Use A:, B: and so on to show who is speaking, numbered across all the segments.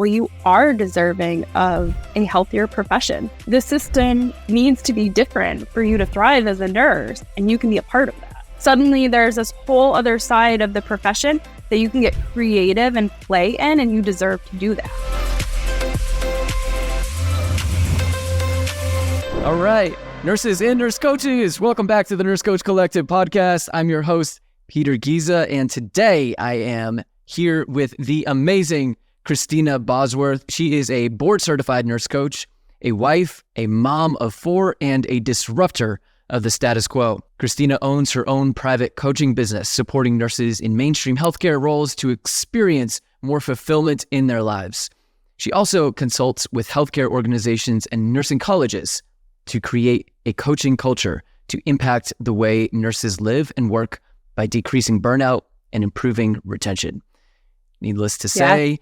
A: well, you are deserving of a healthier profession. The system needs to be different for you to thrive as a nurse, and you can be a part of that. Suddenly, there's this whole other side of the profession that you can get creative and play in, and you deserve to do that.
B: All right, nurses and nurse coaches, welcome back to the Nurse Coach Collective podcast. I'm your host, Peter Giza, and today I am here with the amazing Christina Bosworth. She is a board-certified nurse coach, a wife, a mom of 4, and a disruptor of the status quo. Christina owns her own private coaching business, supporting nurses in mainstream healthcare roles to experience more fulfillment in their lives. She also consults with healthcare organizations and nursing colleges to create a coaching culture to impact the way nurses live and work by decreasing burnout and improving retention. Needless to say,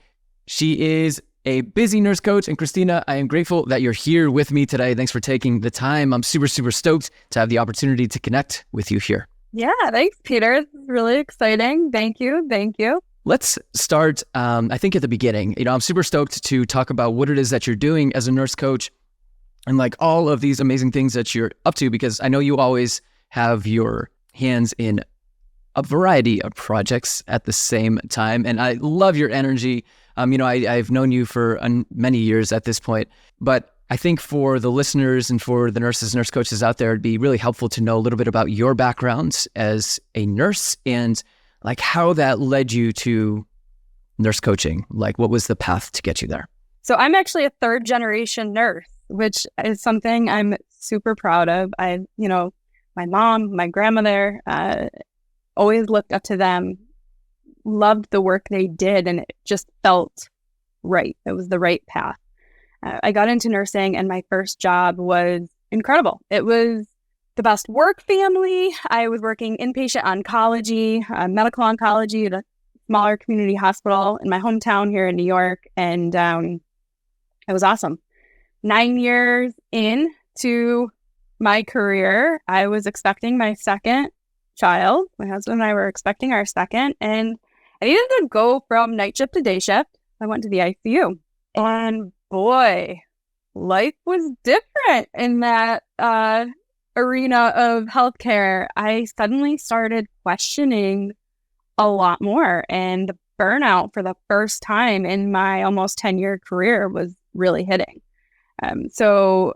B: she is a busy nurse coach. And Christina, I am grateful that you're here with me today. Thanks for taking the time. I'm super stoked to have the opportunity to connect with you here.
A: Yeah, thanks, Peter. This is really exciting. Thank you.
B: Let's start, I think, at the beginning. I'm super stoked to talk about what it is that you're doing as a nurse coach and like all of these amazing things that you're up to, because I know you always have your hands in a variety of projects at the same time. And I love your energy. I've known you for many years at this point, but I think for the listeners and for the nurses, nurse coaches out there, it'd be really helpful to know a little bit about your background as a nurse and like how that led you to nurse coaching. Like, what was the path to get you there?
A: So I'm actually a 3rd generation nurse, which is something I'm super proud of. My mom, my grandmother, always looked up to them, loved the work they did, and it just felt right. It was the right path. I got into nursing, and my first job was incredible. It was the best work family. I was working inpatient oncology, medical oncology at a smaller community hospital in my hometown here in New York, and it was awesome. 9 years into my career, I was expecting my second child. My husband and I were expecting our second, and I needed to go from night shift to day shift. I went to the ICU, and boy, life was different in that arena of healthcare. I suddenly started questioning a lot more, and the burnout for the first time in my almost 10-year career was really hitting. So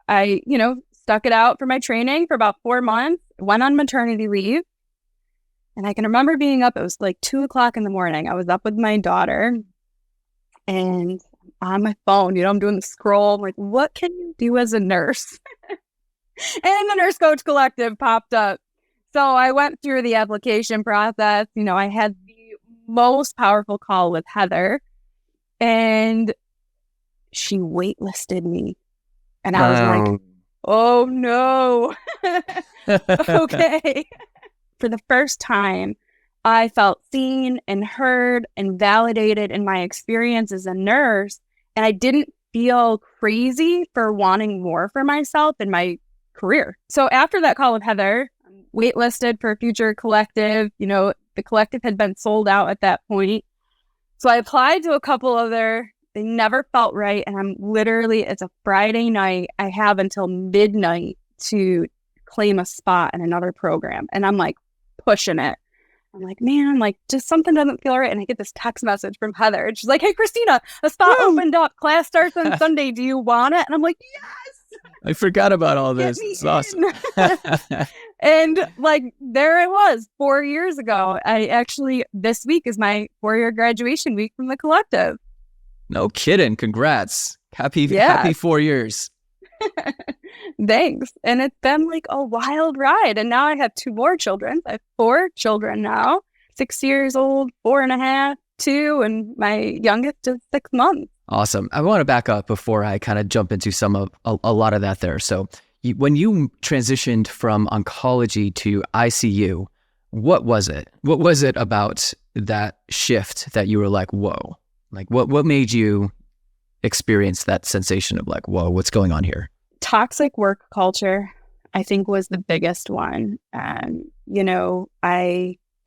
A: I, stuck it out for my training for about 4 months, went on maternity leave. And I can remember being up, it was like 2:00 in the morning. I was up with my daughter and on my phone, I'm doing the scroll. I'm like, what can you do as a nurse? And the Nurse Coach Collective popped up. So I went through the application process. I had the most powerful call with Heather, and she waitlisted me. And I was like, oh no. Okay. For the first time, I felt seen and heard and validated in my experience as a nurse. And I didn't feel crazy for wanting more for myself in my career. So after that call with Heather, I'm waitlisted for a future collective. The collective had been sold out at that point. So I applied to a couple other. They never felt right. And I'm literally, it's a Friday night. I have until midnight to claim a spot in another program. And I'm like pushing it. I'm like, man, just something doesn't feel right. And I get this text message from Heather. And she's like, hey, Christina, a spot opened up. Class starts on Sunday. Do you want it? And I'm like, yes.
B: I forgot about all this. It's awesome.
A: And there I was 4 years ago. This week is my 4-year graduation week from the collective.
B: No kidding. Congrats. Happy 4 years.
A: Thanks. And it's been a wild ride. And now I have 2 more children. I have 4 children now, 6 years old, 4.5, 2, and my youngest is 6 months.
B: Awesome. I want to back up before I kind of jump into a lot of that there. So when you transitioned from oncology to ICU, what was it? What was it about that shift that you were like, whoa? What made you experience that sensation of whoa, what's going on here?
A: Toxic work culture, I think, was the biggest one. I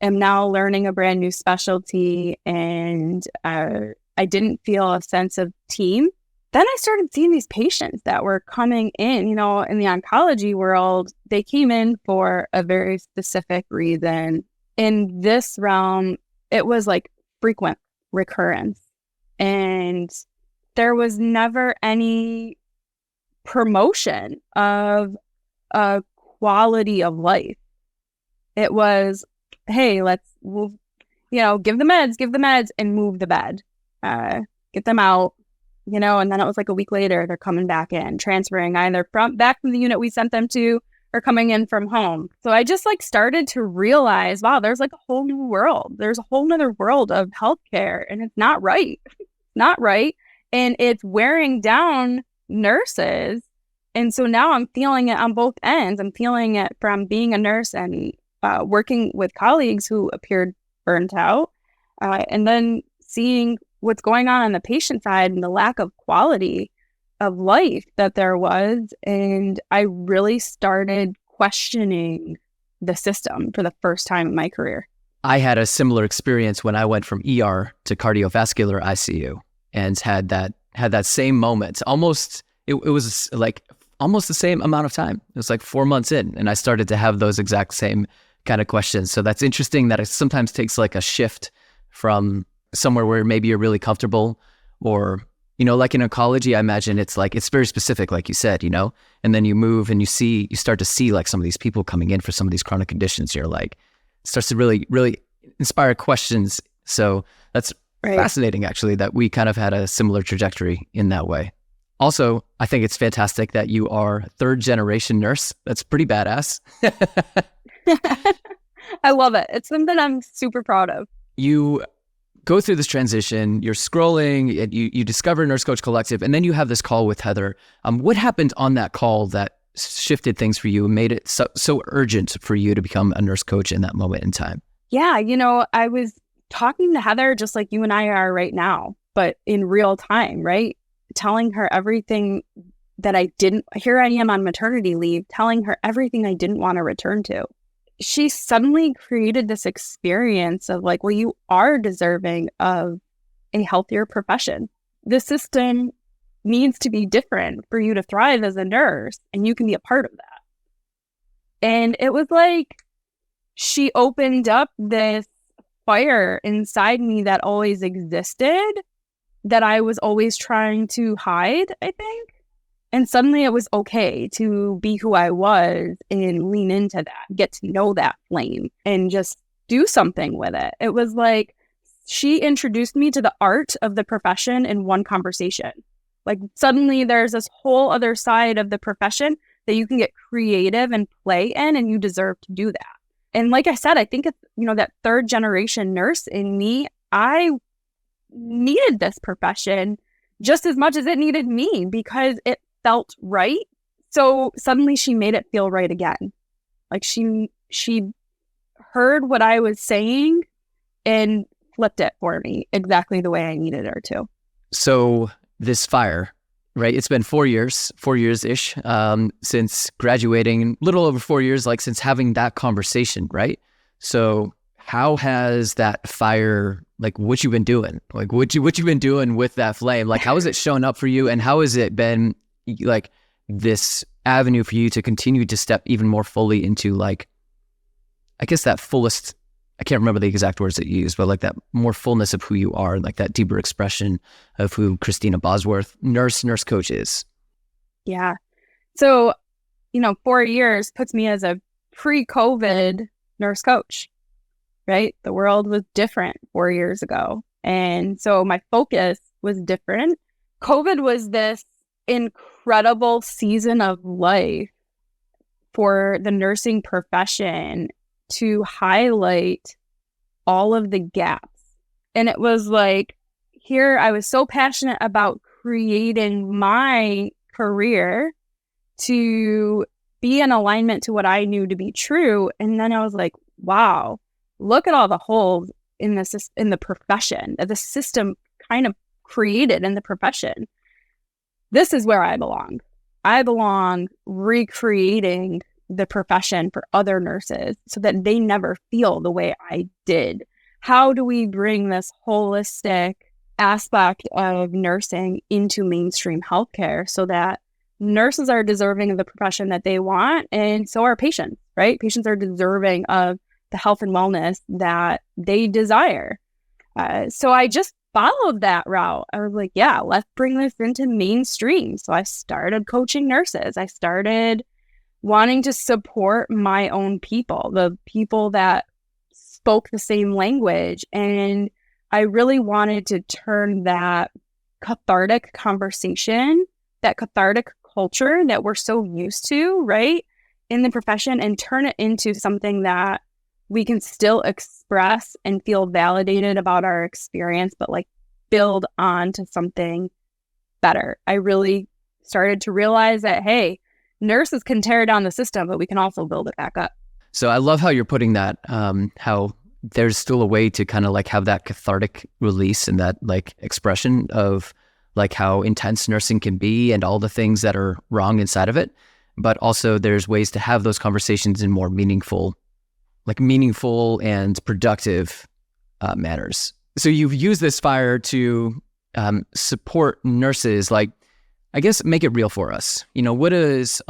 A: am now learning a brand new specialty, and I I didn't feel a sense of team. Then I started seeing these patients that were coming in, in the oncology world. They came in for a very specific reason. In this realm, it was like frequent recurrence. And there was never any promotion of a quality of life. It was, hey, we'll give the meds and move the bed, get them out, and then it was like a week later, they're coming back in, transferring either back from the unit we sent them to or coming in from home. So I just started to realize, wow, there's a whole new world. There's a whole nother world of healthcare, and it's not right. Not right. And it's wearing down nurses. And so now I'm feeling it on both ends. I'm feeling it from being a nurse and working with colleagues who appeared burnt out, and then seeing what's going on the patient side and the lack of quality of life that there was. And I really started questioning the system for the first time in my career.
B: I had a similar experience when I went from ER to cardiovascular ICU and had that same moment. Almost, it was almost the same amount of time. It was 4 months in, and I started to have those exact same kind of questions. So that's interesting that it sometimes takes a shift from somewhere where maybe you're really comfortable, or, like in oncology, I imagine it's very specific, like you said, and then you move and you start to see some of these people coming in for some of these chronic conditions. You're it starts to really, really inspire questions. So that's fascinating, actually, that we kind of had a similar trajectory in that way. Also, I think it's fantastic that you are third generation nurse. That's pretty badass.
A: I love it. It's something I'm super proud of.
B: You go through this transition, you're scrolling, and you discover Nurse Coach Collective, and then you have this call with Heather. What happened on that call that shifted things for you and made it so urgent for you to become a nurse coach in that moment in time?
A: Yeah, I was talking to Heather just like you and I are right now, but in real time, right? Telling her everything that here I am on maternity leave, telling her everything I didn't want to return to. She suddenly created this experience of well, you are deserving of a healthier profession. The system needs to be different for you to thrive as a nurse, and you can be a part of that. And it was she opened up this fire inside me that always existed, that I was always trying to hide, I think. And suddenly it was okay to be who I was and lean into that, get to know that flame and just do something with it. It was she introduced me to the art of the profession in one conversation. Suddenly there's this whole other side of the profession that you can get creative and play in, and you deserve to do that. And like I said, I think it's, that third generation nurse in me, I needed this profession just as much as it needed me because it felt right. So suddenly she made it feel right again. She heard what I was saying and flipped it for me exactly the way I needed her to.
B: So this fire, right? It's been 4 years-ish since graduating, a little over 4 years, since having that conversation, right? So how has that fire, what you've been doing, what you've been doing with that flame, how has it shown up for you, and how has it been this avenue for you to continue to step even more fully into I guess that fullest, I can't remember the exact words that you used, but that more fullness of who you are, that deeper expression of who Christina Bosworth, nurse coach is?
A: Yeah. So, 4 years puts me as a pre-COVID nurse coach, right? The world was different 4 years ago. And so my focus was different. COVID was this incredible season of life for the nursing profession to highlight all of the gaps. And it was here I was so passionate about creating my career to be in alignment to what I knew to be true. And then I was wow, look at all the holes in the profession that the system kind of created in the profession. This is where I belong. I belong recreating the profession for other nurses so that they never feel the way I did. How do we bring this holistic aspect of nursing into mainstream healthcare so that nurses are deserving of the profession that they want, and so are patients, right? Patients are deserving of the health and wellness that they desire. So I just followed that route. I was like, yeah, let's bring this into mainstream. So I started coaching nurses. I started wanting to support my own people, the people that spoke the same language. And I really wanted to turn that cathartic conversation, that cathartic culture that we're so used to, right, in the profession, and turn it into something that we can still express and feel validated about our experience, but like build on to something better. I really started to realize that, hey, nurses can tear down the system, but we can also build it back up.
B: So I love how you're putting that, how there's still a way to kind of like have that cathartic release and that like expression of like how intense nursing can be and all the things that are wrong inside of it. But also there's ways to have those conversations in more meaningful and productive manners. So you've used this fire to support nurses, like, I guess, make it real for us. You know, what does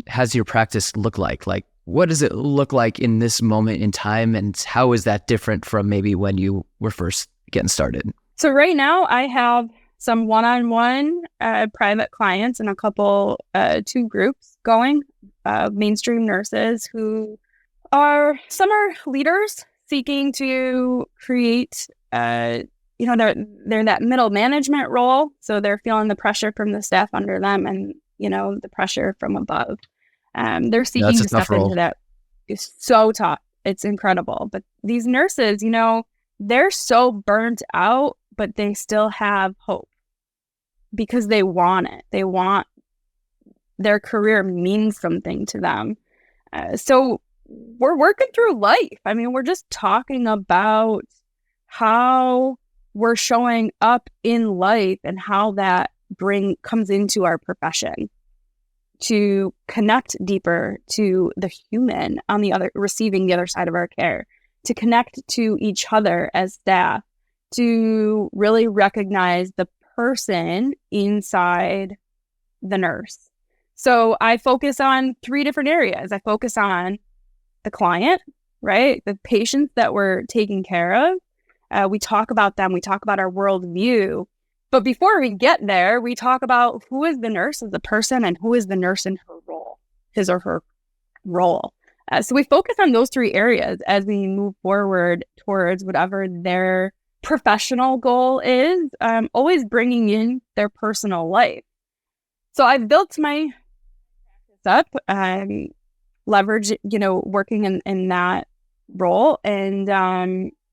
B: has your practice look like? Like, what does it look like in this moment in time, and how is that different from maybe when you were first getting started?
A: So right now I have some one-on-one private clients and a couple, 2 groups going, mainstream nurses who some are leaders seeking to create, they're in that middle management role. So they're feeling the pressure from the staff under them and, the pressure from above. They're seeking to step into that. It's so tough. It's incredible. But these nurses, they're so burnt out, but they still have hope because they want it. They want their career means something to them. So we're working through life. I mean, we're just talking about how we're showing up in life and how that comes into our profession to connect deeper to the human on receiving the other side of our care, to connect to each other as staff, to really recognize the person inside the nurse. So I focus on 3 different areas. I focus on the client, right? The patients that we're taking care of. We talk about them. We talk about our worldview. But before we get there, we talk about who is the nurse as a person and who is the nurse in her role, his or her role. So we focus on those 3 areas as we move forward towards whatever their professional goal is, always bringing in their personal life. So I've built my practice up, leverage, working in that role. And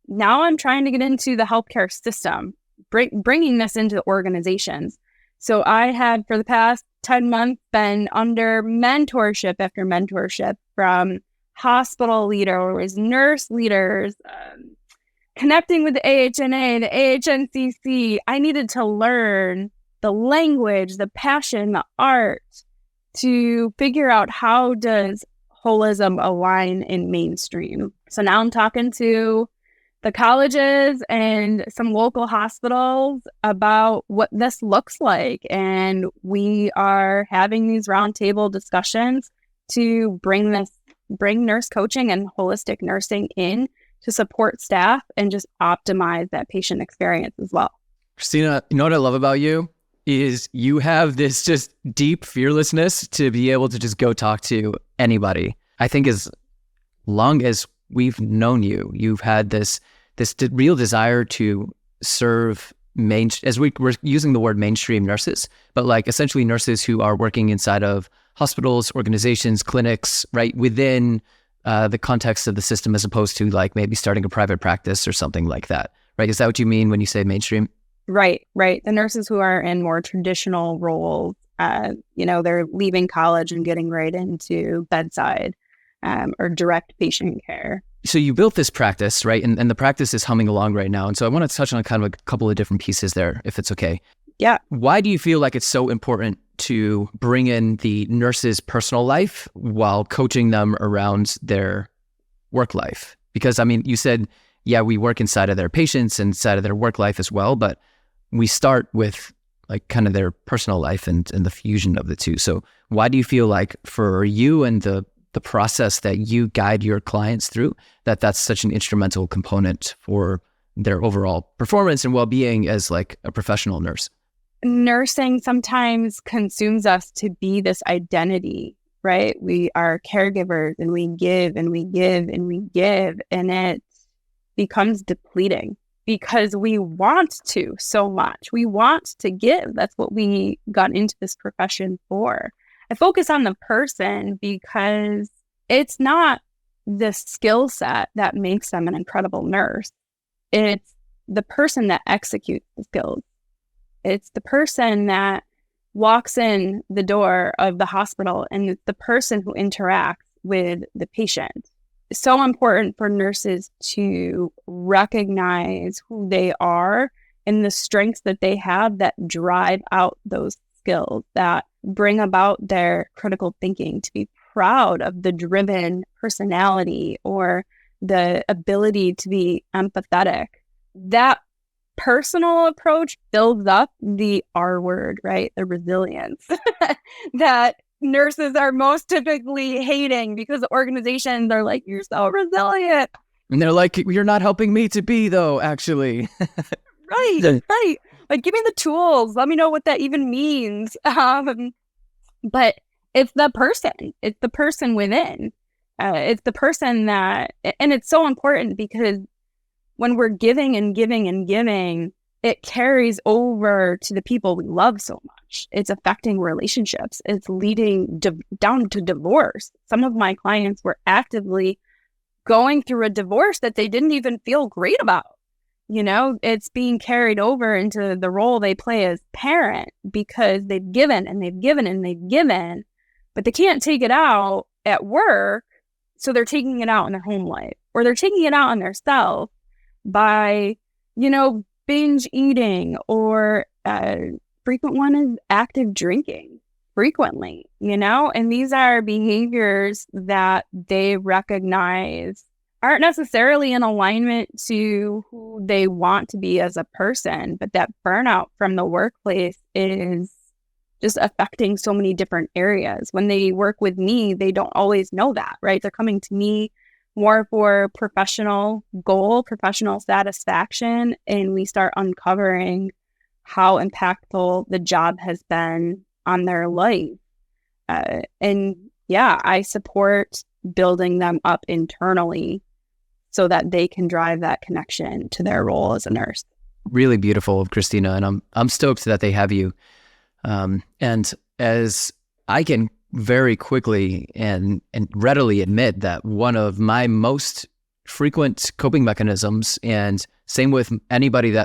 A: now I'm trying to get into the healthcare system, bringing this into organizations. So I had, for the past 10 months, been under mentorship after mentorship from hospital leaders, nurse leaders, connecting with the AHNA, the AHNCC. I needed to learn the language, the passion, the art to figure out how does holism align in mainstream. So now I'm talking to the colleges and some local hospitals about what this looks like. And we are having these roundtable discussions to bring nurse coaching and holistic nursing in to support staff and just optimize that patient experience as well.
B: Christina, you know what I love about you is you have this just deep fearlessness to be able to just go talk to anybody. I think as long as we've known you, you've had this real desire to serve as we're using the word mainstream nurses, but like essentially nurses who are working inside of hospitals, organizations, clinics, right, within the context of the system, as opposed to like maybe starting a private practice or something like that, right? Is that what you mean when you say mainstream?
A: Right. The nurses who are in more traditional roles, they're leaving college and getting right into bedside or direct patient care.
B: So you built this practice, right? And the practice is humming along right now. And so I want to touch on kind of a couple of different pieces there, if it's okay.
A: Yeah.
B: Why do you feel like it's so important to bring in the nurse's personal life while coaching them around their work life? Because, I mean, you said, yeah, we work inside of their patients, inside of their work life as well. But we start with like kind of their personal life and the fusion of the two. So why do you feel like for you and the process that you guide your clients through, that's such an instrumental component for their overall performance and well-being as like a professional nurse?
A: Nursing sometimes consumes us to be this identity, right? We are caregivers and we give and we give and we give, and it becomes depleting because we want to so much. We want to give. That's what we got into this profession for. I focus on the person because it's not the skill set that makes them an incredible nurse. It's the person that executes the skills. It's the person that walks in the door of the hospital, and it's the person who interacts with the patient. It's so important for nurses to recognize who they are and the strengths that they have that drive out those skills, that bring about their critical thinking, to be proud of the driven personality or the ability to be empathetic. That personal approach builds up the R word, right? The resilience that nurses are most typically hating, because the organizations are like, you're so resilient.
B: And they're like, you're not helping me to be, though, actually.
A: Right. Like, give me the tools. Let me know what that even means. But it's the person within. It's the person that, and it's so important because when we're giving and giving and giving, it carries over to the people we love so much. It's affecting relationships. It's leading down to divorce. Some of my clients were actively going through a divorce that they didn't even feel great about. You know, it's being carried over into the role they play as parent because they've given and they've given and they've given, but they can't take it out at work. So they're taking it out in their home life, or they're taking it out on their self by, binge eating, or frequent one is active drinking frequently, and these are behaviors that they recognize aren't necessarily in alignment to who they want to be as a person, but that burnout from the workplace is just affecting so many different areas. When they work with me, they don't always know that, right? They're coming to me more for professional goal, professional satisfaction, and we start uncovering how impactful the job has been on their life. I support building them up internally so that they can drive that connection to their role as a nurse.
B: Really beautiful, Christina, and I'm stoked that they have you. And as I can very quickly and readily admit that one of my most frequent coping mechanisms, and same with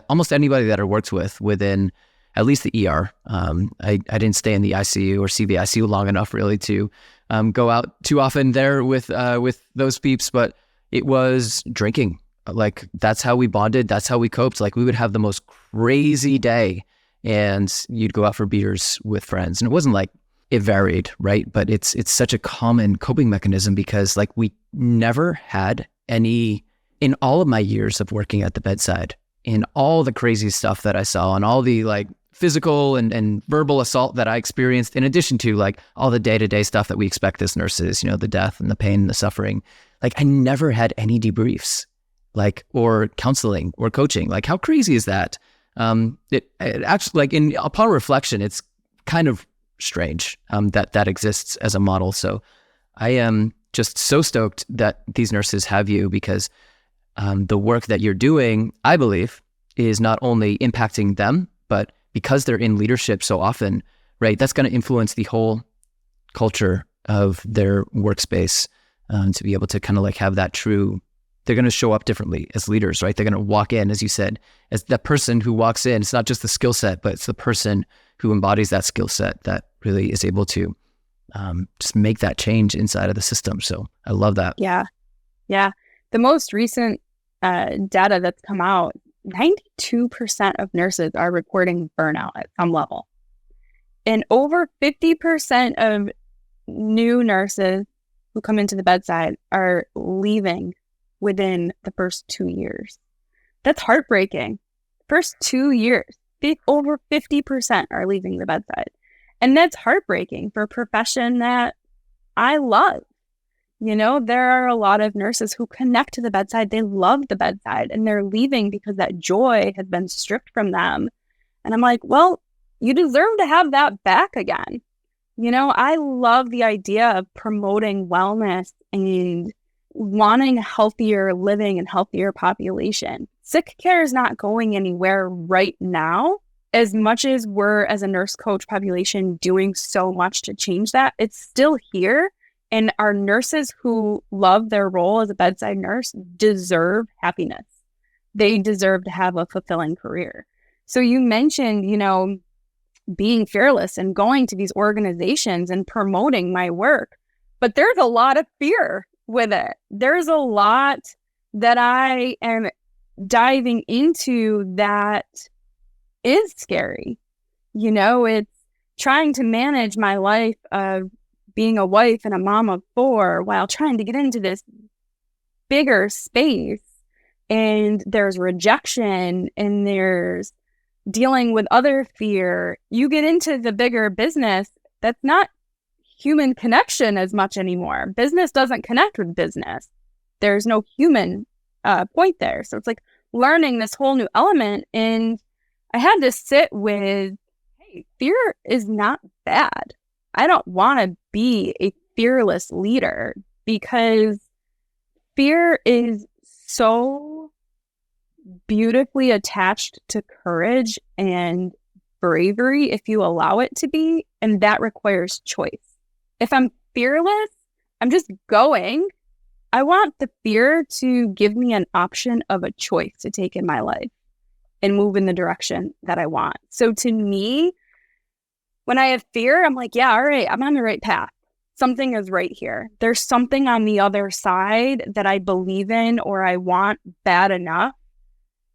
B: almost anybody that I worked with within at least the ER. I didn't stay in the ICU or see the ICU long enough really to go out too often there with those peeps, but it was drinking. Like, that's how we bonded. That's how we coped. Like, we would have the most crazy day and you'd go out for beers with friends. And it wasn't like it varied, right? But it's such a common coping mechanism because like we never had any, in all of my years of working at the bedside, in all the crazy stuff that I saw and all the like physical and verbal assault that I experienced, in addition to like all the day-to-day stuff that we expect as nurses, the death and the pain and the suffering. Like, I never had any debriefs, like, or counseling or coaching. Like, how crazy is that? It actually, like, upon reflection, it's kind of strange that exists as a model. So I am just so stoked that these nurses have you, because the work that you're doing, I believe, is not only impacting them, but because they're in leadership so often, right, that's going to influence the whole culture of their workspace, to be able to kind of like have that true, they're going to show up differently as leaders, right? They're going to walk in, as you said, as that person who walks in. It's not just the skill set, but it's the person who embodies that skill set that really is able to just make that change inside of the system. So I love that.
A: Yeah. The most recent data that's come out, 92% of nurses are reporting burnout at some level. And over 50% of new nurses who come into the bedside are leaving within the first 2 years. That's heartbreaking. First 2 years. over 50% are leaving the bedside. And that's heartbreaking for a profession that I love. You know, there are a lot of nurses who connect to the bedside. They love the bedside and they're leaving because that joy has been stripped from them. And I'm like, well, you deserve to have that back again. You know, I love the idea of promoting wellness and wanting healthier living and healthier population. Sick care is not going anywhere right now. As much as we're, as a nurse coach population, doing so much to change that, it's still here. And our nurses who love their role as a bedside nurse deserve happiness. They deserve to have a fulfilling career. So you mentioned, you know, being fearless and going to these organizations and promoting my work, but there's a lot of fear with it. There's a lot that I am diving into that is scary. You know, it's trying to manage my life of being a wife and a mom of 4 while trying to get into this bigger space. And there's rejection and there's dealing with other fear. You get into the bigger business, that's not human connection as much anymore. Business doesn't connect with business. There's no human point there. So it's like learning this whole new element. And I had to sit with, hey, fear is not bad. I don't want to be a fearless leader because fear is so beautifully attached to courage and bravery if you allow it to be, and that requires choice. If I'm fearless, I'm just going. I want the fear to give me an option of a choice to take in my life and move in the direction that I want. So to me, when I have fear, I'm like, yeah, all right, I'm on the right path. Something is right here. There's something on the other side that I believe in or I want bad enough.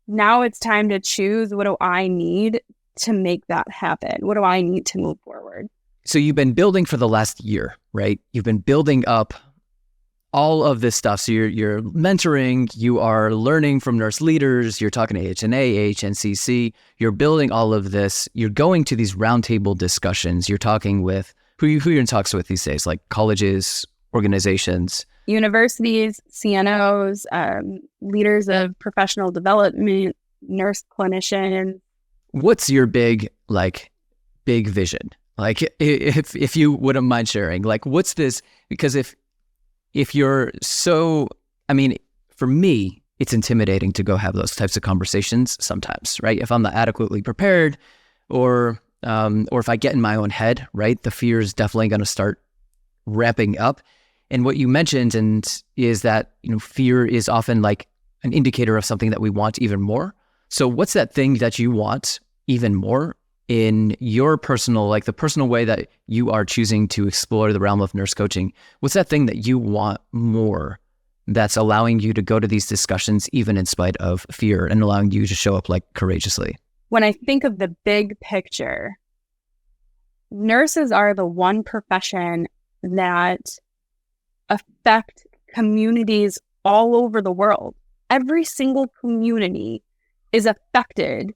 A: Now it's time to choose, what do I need to make that happen? What do I need to move forward?
B: So you've been building for the last year, right? You've been building up all of this stuff. So you're mentoring, you are learning from nurse leaders, you're talking to AHNA, AHNCC, you're building all of this. You're going to these roundtable discussions. You're talking with, who you're in talks with these days, like colleges, organizations?
A: Universities, CNOs, leaders of professional development, nurse clinicians.
B: What's your big vision? Like, if you wouldn't mind sharing, like, what's this? Because if you're so, I mean, for me, it's intimidating to go have those types of conversations sometimes, right? If I'm not adequately prepared or if I get in my own head, right? The fear is definitely going to start ramping up. And what you mentioned is that, you know, fear is often like an indicator of something that we want even more. So what's that thing that you want even more in your personal, like the personal way that you are choosing to explore the realm of nurse coaching? What's that thing that you want more that's allowing you to go to these discussions even in spite of fear and allowing you to show up like courageously?
A: When I think of the big picture, nurses are the one profession that affect communities all over the world. Every single community is affected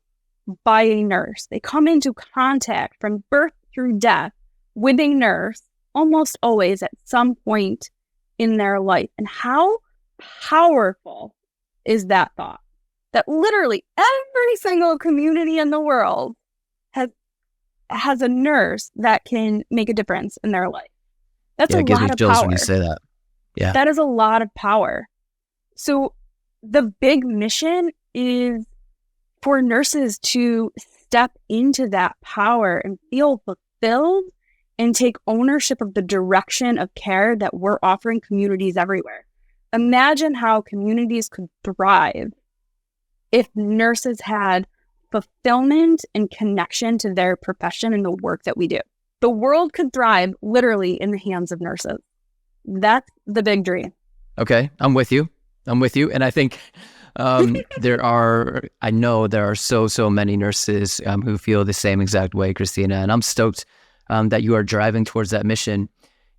A: by a nurse. They come into contact from birth through death with a nurse almost always at some point in their life. And how powerful is that thought? That literally every single community in the world has a nurse that can make a difference in their life. That's a lot of power. It gives me chills when you say that. Yeah. That is a lot of power. So the big mission is for nurses to step into that power and feel fulfilled and take ownership of the direction of care that we're offering communities everywhere. Imagine how communities could thrive if nurses had fulfillment and connection to their profession and the work that we do. The world could thrive literally in the hands of nurses. That's the big dream.
B: Okay, I'm with you. And I think I know there are so many nurses who feel the same exact way, Christina, and I'm stoked that you are driving towards that mission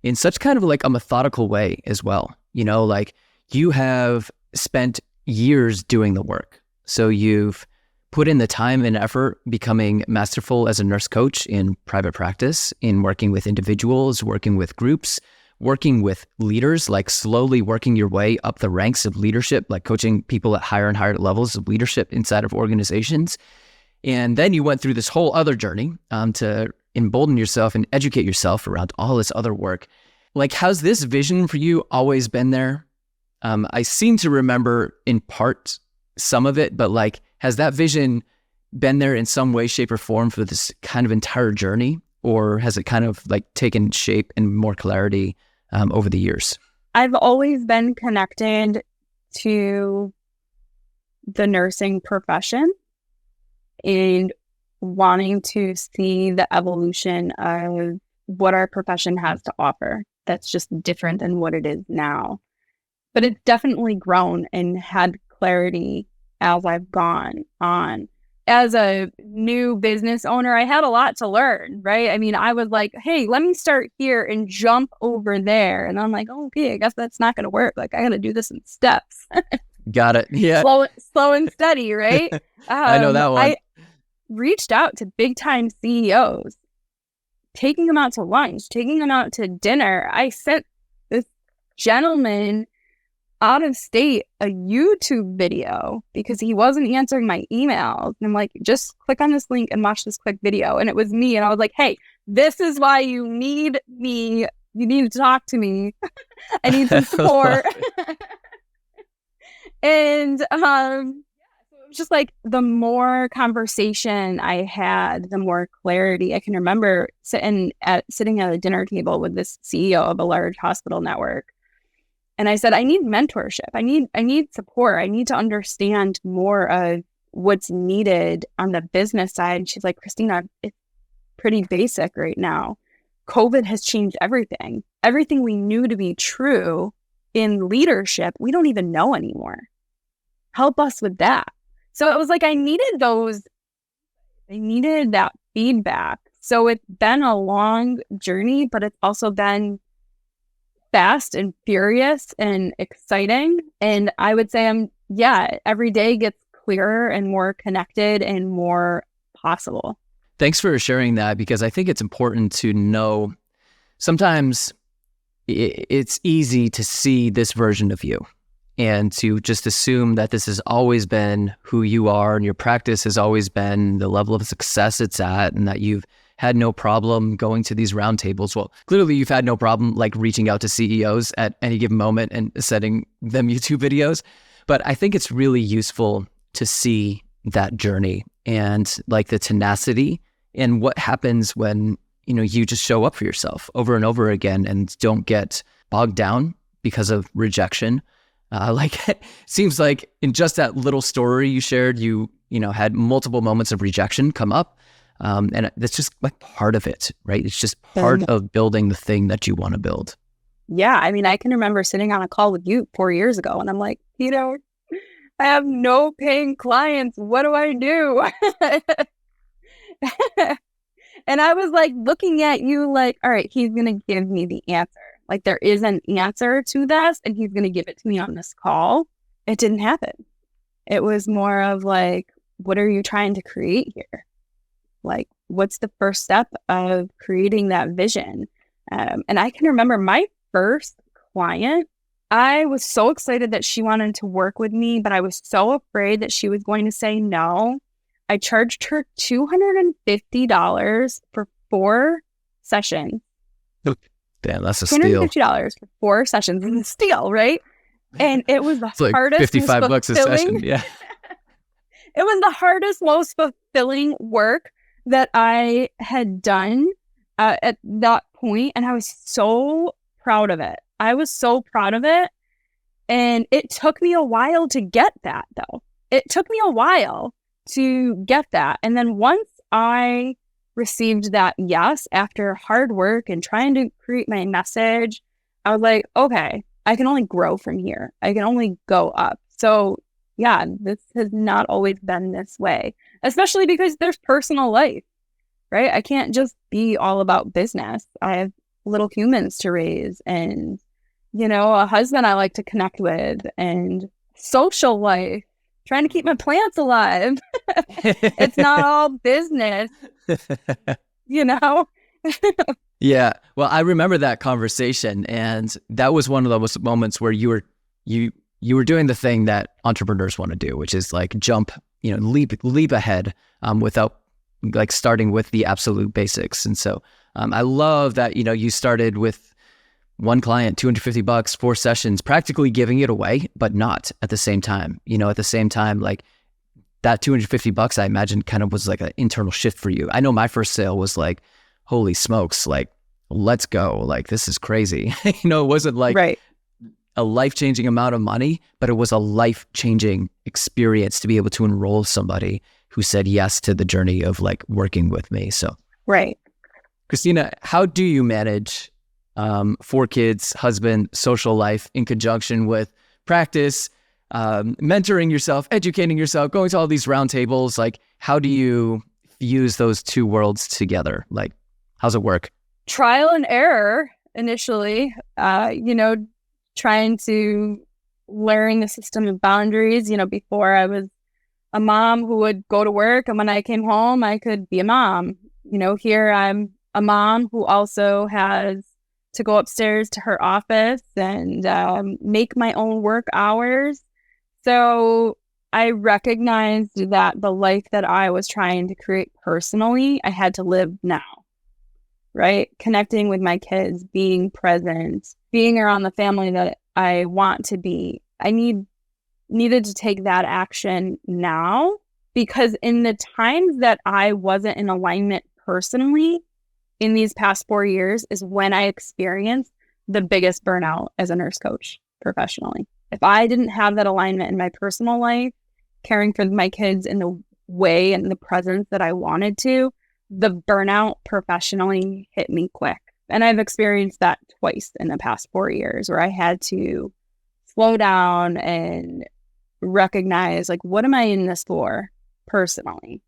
B: in such kind of like a methodical way as well. You know, like you have spent years doing the work. So you've put in the time and effort becoming masterful as a nurse coach in private practice, in working with individuals, working with groups, working with leaders, like slowly working your way up the ranks of leadership, like coaching people at higher and higher levels of leadership inside of organizations. And then you went through this whole other journey to embolden yourself and educate yourself around all this other work. Like, has this vision for you always been there? I seem to remember in part some of it, but like, has that vision been there in some way, shape, or form for this kind of entire journey? Or has it kind of like taken shape and more clarity over the years?
A: I've always been connected to the nursing profession and wanting to see the evolution of what our profession has to offer. That's just different than what it is now. But it's definitely grown and had clarity as I've gone on. As a new business owner, I had a lot to learn, right? I mean, I was like, hey, let me start here and jump over there. And I'm like, oh, okay, I guess that's not going to work. Like, I got to do this in steps.
B: Got it. Yeah.
A: Slow and steady, right?
B: I know that one.
A: I reached out to big time CEOs, taking them out to lunch, taking them out to dinner. I sent this gentleman out of state a YouTube video because he wasn't answering my emails. And I'm like, just click on this link and watch this quick video. And it was me. And I was like, hey, this is why you need me. You need to talk to me. I need some support. And it was just like the more conversation I had, the more clarity. I can remember sitting at a dinner table with this CEO of a large hospital network. And I said, I need mentorship. I need support. I need to understand more of what's needed on the business side. And she's like, Christina, it's pretty basic right now. COVID has changed everything. Everything we knew to be true in leadership, we don't even know anymore. Help us with that. So it was like I needed that feedback. So it's been a long journey, but it's also been fast and furious and exciting. And I would say every day gets clearer and more connected and more possible.
B: Thanks for sharing that, because I think it's important to know sometimes it's easy to see this version of you and to just assume that this has always been who you are and your practice has always been the level of success it's at, and that you've had no problem going to these roundtables. Well, clearly you've had no problem like reaching out to CEOs at any given moment and sending them YouTube videos. But I think it's really useful to see that journey and like the tenacity and what happens when, you just show up for yourself over and over again and don't get bogged down because of rejection. It seems like in just that little story you shared, you had multiple moments of rejection come up. And that's just like part of it, right? It's just part of building the thing that you want to build.
A: Yeah. I mean, I can remember sitting on a call with you 4 years ago and I'm like, I have no paying clients. What do I do? And I was like looking at you like, all right, he's going to give me the answer. Like there is an answer to this and he's going to give it to me on this call. It didn't happen. It was more of like, what are you trying to create here? Like, what's the first step of creating that vision? And I can remember my first client, I was so excited that she wanted to work with me, but I was so afraid that she was going to say no. I charged her $250 for 4 sessions.
B: Damn, that's a steal.
A: $250 for 4 sessions is a steal, right? And it was the hardest,
B: like $55 a session. Yeah.
A: It was the hardest, most fulfilling work that I had done at that point, and I was so proud of it. And it took me a while to get that, though. It took me a while to get that. And then once I received that yes, after hard work and trying to create my message, I was like, okay, I can only grow from here. I can only go up. So yeah, this has not always been this way, especially because there's personal life, right? I can't just be all about business. I have little humans to raise and, a husband I like to connect with, and social life trying to keep my plants alive. It's not all business, you know?
B: Yeah. Well, I remember that conversation, and that was one of those moments where you were doing the thing that entrepreneurs want to do, which is like jump, leap ahead without like starting with the absolute basics. And so I love that, you started with one client, $250, 4 sessions, practically giving it away, but not at the same time. At the same time, like that $250, I imagine kind of was like an internal shift for you. I know my first sale was like, holy smokes, like, let's go. Like, this is crazy. It wasn't like
A: right.
B: a life-changing amount of money, but it was a life-changing experience to be able to enroll somebody who said yes to the journey of like working with me. So,
A: right.
B: Christina, how do you manage 4 kids, husband, social life in conjunction with practice, mentoring yourself, educating yourself, going to all these roundtables? Like, how do you fuse those two worlds together? Like, how's it work?
A: Trial and error initially, trying to learn the system of boundaries. Before I was a mom who would go to work, and when I came home, I could be a mom. Here I'm a mom who also has to go upstairs to her office and make my own work hours. So I recognized that the life that I was trying to create personally, I had to live now, right? Connecting with my kids, being present, being around the family that I want to be. I needed to take that action now, because in the times that I wasn't in alignment personally in these past 4 years is when I experienced the biggest burnout as a nurse coach professionally. If I didn't have that alignment in my personal life, caring for my kids in the way and the presence that I wanted to, the burnout professionally hit me quick. And I've experienced that twice in the past 4 years, where I had to slow down and recognize, like, what am I in this for personally?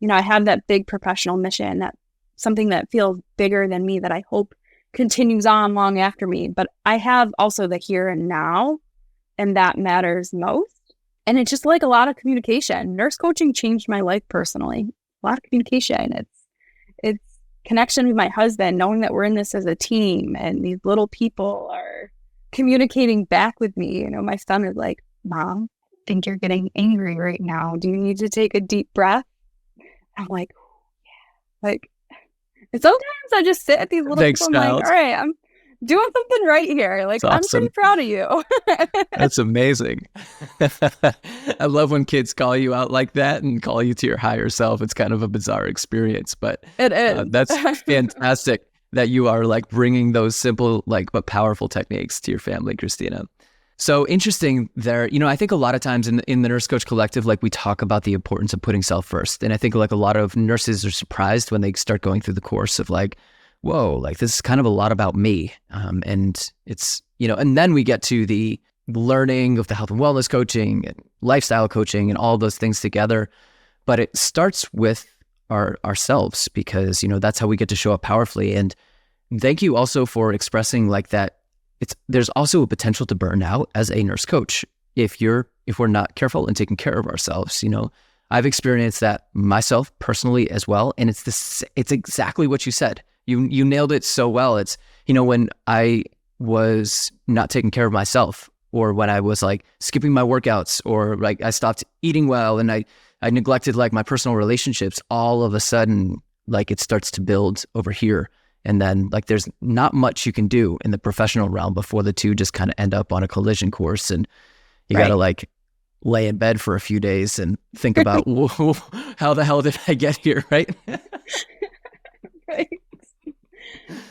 A: I have that big professional mission, that something that feels bigger than me, that I hope continues on long after me. But I have also the here and now, and that matters most. And it's just like a lot of communication. Nurse coaching changed my life personally. A lot of communication. It's connection with my husband, knowing that we're in this as a team, and these little people are communicating back with me. My son is like, Mom, I think you're getting angry right now. Do you need to take a deep breath? I'm like, yeah. Like, and sometimes I just sit at these little
B: Thanks,
A: people. I'm like, all right, I'm doing something right here. Like,
B: That's awesome.
A: I'm pretty proud of you.
B: That's amazing. I love when kids call you out like that and call you to your higher self. It's kind of a bizarre experience, but
A: it is.
B: That's fantastic that you are like bringing those simple, like, but powerful techniques to your family, Christina. So interesting there. I think a lot of times in the Nurse Coach Collective, like, we talk about the importance of putting self first. And I think like a lot of nurses are surprised when they start going through the course of like, whoa, like this is kind of a lot about me. And it's, and then we get to the learning of the health and wellness coaching and lifestyle coaching and all those things together. But it starts with ourselves, because, that's how we get to show up powerfully. And thank you also for expressing like that. There's also a potential to burn out as a nurse coach if we're not careful and taking care of ourselves. I've experienced that myself personally as well, and it's exactly what you said. You nailed it so well. It's when I was not taking care of myself, or when I was like skipping my workouts, or like I stopped eating well, and I neglected like my personal relationships. All of a sudden, like, it starts to build over here. And then like there's not much you can do in the professional realm before the two just kind of end up on a collision course, and you got to like lay in bed for a few days and think about how the hell did I get here, right?
A: Right.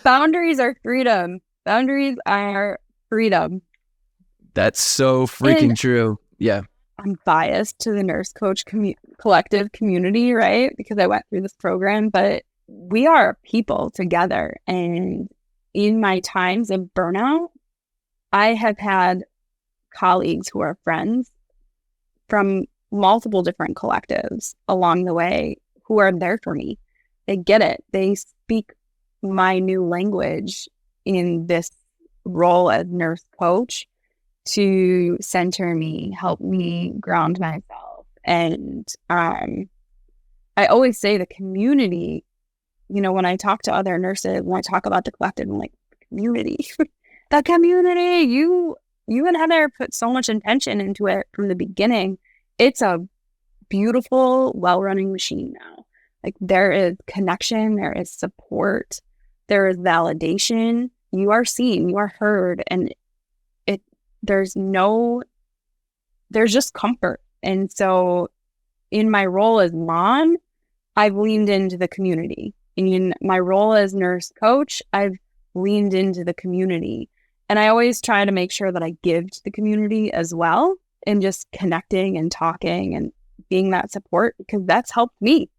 A: Boundaries are freedom. Boundaries are freedom.
B: That's so freaking true. Yeah.
A: I'm biased to the Nurse Coach Collective community, right? Because I went through this program, but we are people together. And in my times of burnout, I have had colleagues who are friends from multiple different collectives along the way who are there for me. They get it. They speak my new language in this role as nurse coach to center me, help me ground myself, And I always say the community, when I talk to other nurses, when I talk about the collective, I'm like, community, the community, you and Heather put so much intention into it from the beginning. It's a beautiful, well-running machine now. Like, there is connection, there is support, there is validation. You are seen, you are heard, and there's just comfort. And so in my role as mom, I've leaned into the community. In my role as nurse coach, I've leaned into the community. And I always try to make sure that I give to the community as well, and just connecting and talking and being that support, because that's helped me.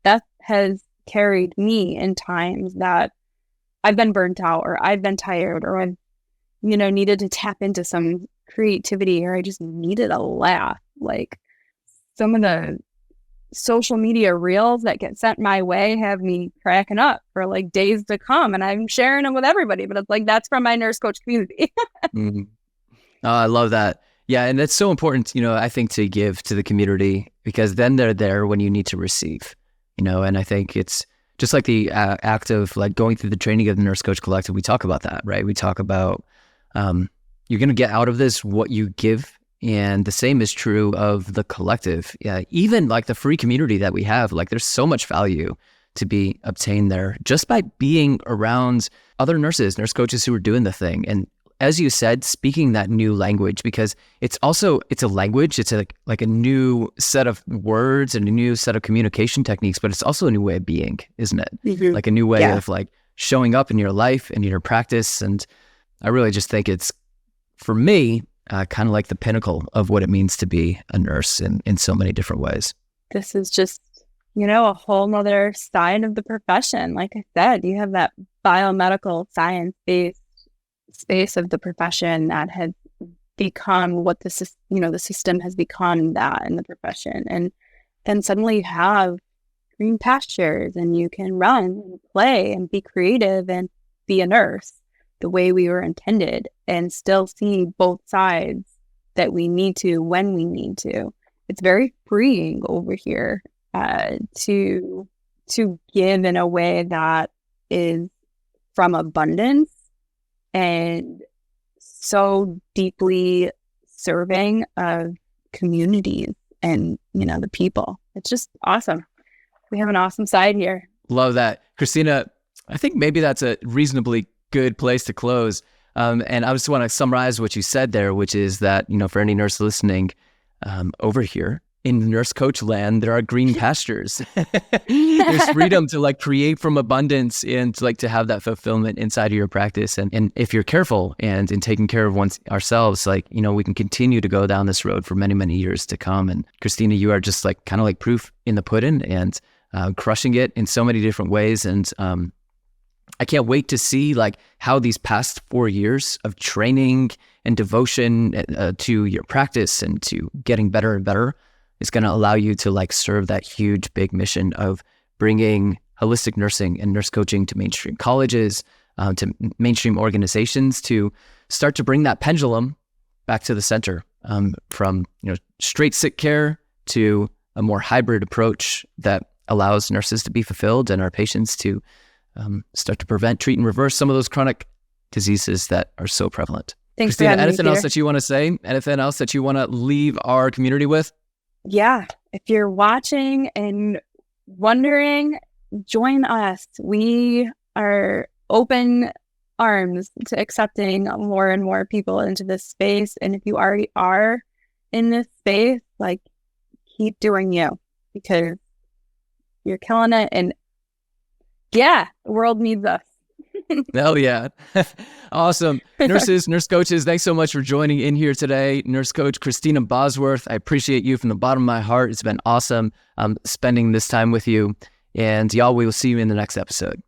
A: That has carried me in times that I've been burnt out, or I've been tired, or I've, needed to tap into some creativity, or I just needed a laugh. Like, some of the social media reels that get sent my way have me cracking up for like days to come, and I'm sharing them with everybody, but it's like, that's from my nurse coach community.
B: Mm-hmm. Oh, I love that. Yeah. And that's so important, I think, to give to the community, because then they're there when you need to receive, and I think it's just like the act of like going through the training of the Nurse Coach Collective. We talk about that, right? We talk about you're going to get out of this what you give. And the same is true of the collective. Yeah, even like the free community that we have, like, there's so much value to be obtained there just by being around other nurses, nurse coaches who are doing the thing. And as you said, speaking that new language, because it's a language, it's like a new set of words and a new set of communication techniques, but it's also a new way of being, isn't it? Mm-hmm. Like a new way of like showing up in your life and in your practice. And I really just think it's, for me, kind of like the pinnacle of what it means to be a nurse in so many different ways.
A: This is just, a whole nother side of the profession. Like I said, you have that biomedical science-based space of the profession that has become what the system has become that in the profession. And then suddenly you have green pastures, and you can run and play and be creative and be a nurse the way we were intended, and still see both sides that we need to when we need to. It's very freeing over here to give in a way that is from abundance and so deeply serving of communities and, the people. It's just awesome. We have an awesome side here.
B: Love that. Christina, I think maybe that's a reasonably good place to close. And I just want to summarize what you said there, which is that, for any nurse listening, over here in nurse coach land, there are green pastures. There's freedom to like create from abundance and to have that fulfillment inside of your practice. And if you're careful and in taking care of ourselves, we can continue to go down this road for many, many years to come. And Christina, you are just kind of like proof in the pudding, and crushing it in so many different ways. And I can't wait to see how these past 4 years of training and devotion to your practice and to getting better and better is going to allow you to serve that huge, big mission of bringing holistic nursing and nurse coaching to mainstream colleges, to mainstream organizations, to start to bring that pendulum back to the center, from straight sick care to a more hybrid approach that allows nurses to be fulfilled and our patients to start to prevent, treat, and reverse some of those chronic diseases that are so prevalent.
A: Thanks,
B: Christina,
A: for having
B: anything
A: me,
B: else that you want to say? Anything else that you want to leave our community with?
A: Yeah. If you're watching and wondering, join us. We are open arms to accepting more and more people into this space. And if you already are in this space, keep doing you, because you're killing it. And yeah, the world needs us.
B: Hell yeah. Awesome. Nurses, nurse coaches, thanks so much for joining in here today. Nurse coach Christina Bosworth, I appreciate you from the bottom of my heart. It's been awesome spending this time with you. And y'all, we will see you in the next episode.